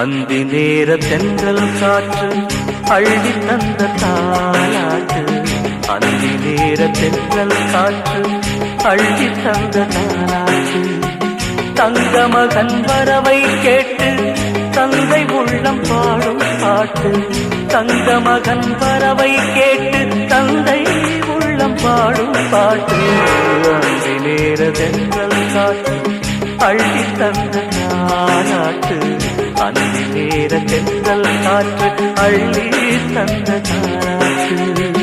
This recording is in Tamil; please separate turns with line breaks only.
அந்தி நேர தென்றல் காற்று அள்ளி தந்த தாலாட்டு. அந்தி நேர தென்றல் காற்று அள்ளி தந்த தாலாட்டு. தங்க மகன் வரவை கேட்டு தந்தை உள்ளம் பாடும் பாட்டு. தங்க மகன் வரவை கேட்டு தந்தை உள்ளம் பாடும் பாட்டு. அந்தி நேர தென்றல் காற்று அள்ளி தந்த தாலாட்டு. அந்தி நேர தென்றல் காற்று அள்ளி தந்த தாலாட்டு.